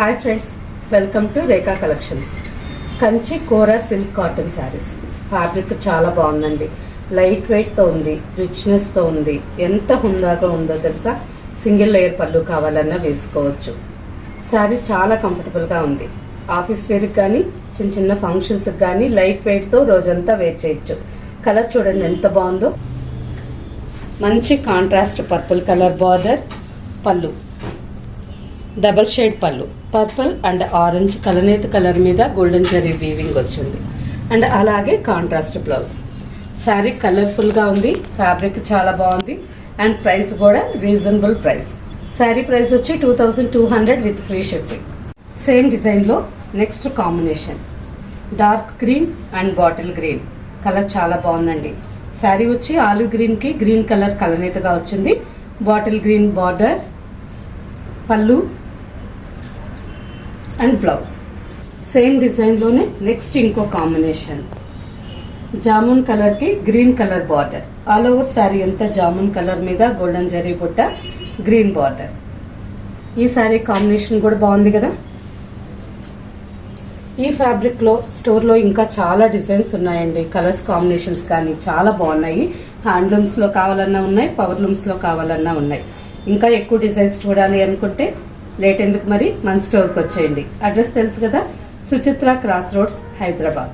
Hi friends, welcome to Rekha collections. Kanchi kora silk cotton saris. Fabric చాలా బాగుందండి. Light వెయిట్తో ఉంది, రిచ్నెస్తో ఉంది. ఎంత హుందాగా ఉందో తెలుసా. సింగిల్ లేయర్ పళ్ళు కావాలన్నా వేసుకోవచ్చు. శారీ చాలా కంఫర్టబుల్గా ఉంది. ఆఫీస్ వేర్కి కానీ చిన్న చిన్న ఫంక్షన్స్కి కానీ లైట్ వెయిట్తో రోజంతా వేర్ చేయొచ్చు. కలర్ చూడండి ఎంత బాగుందో. మంచి కాంట్రాస్ట్ పర్పుల్ కలర్ బార్డర్, పళ్ళు డబల్ షేడ్ పళ్ళు, పర్పుల్ అండ్ ఆరెంజ్ కలనేత కలర్ మీద గోల్డెన్ జరీ వీవింగ్ వచ్చింది. అండ్ అలాగే కాంట్రాస్ట్ బ్లౌజ్. శారీ కలర్ఫుల్గా ఉంది, ఫ్యాబ్రిక్ చాలా బాగుంది అండ్ ప్రైస్ కూడా రీజనబుల్ ప్రైస్. శారీ ప్రైస్ వచ్చి 2200 విత్ ఫ్రీ షిప్పింగ్. సేమ్ డిజైన్లో next combination dark green and bottle green colour చాలా బాగుందండి. శారీ వచ్చి ఆలివ్ గ్రీన్కి గ్రీన్ కలర్ కలనేతగా వచ్చింది. బాటిల్ గ్రీన్ బార్డర్, పళ్ళు అండ్ బ్లౌజ్. సేమ్ డిజైన్లోనే నెక్స్ట్ ఇంకో కాంబినేషన్ జామున్ కలర్కి green colour border. All over sari అంతా జామున్ కలర్ మీద గోల్డెన్ జరీ బుట్ట, గ్రీన్ బార్డర్. ఈ శారీ కాంబినేషన్ కూడా బాగుంది కదా. ఈ ఫ్యాబ్రిక్లో స్టోర్లో ఇంకా చాలా డిజైన్స్ ఉన్నాయండి. కలర్స్ కాంబినేషన్స్ కానీ చాలా బాగున్నాయి. హ్యాండ్లూమ్స్లో కావాలన్నా ఉన్నాయి, పవర్లూమ్స్లో కావాలన్నా ఉన్నాయి. ఇంకా ఎక్కువ డిజైన్స్ చూడాలి అనుకుంటే లేట్ ఎందుకు మరి మన స్టోర్కి వచ్చేయండి. అడ్రస్ తెలుసు కదా, సుచిత్ర క్రాస్ రోడ్స్, హైదరాబాద్.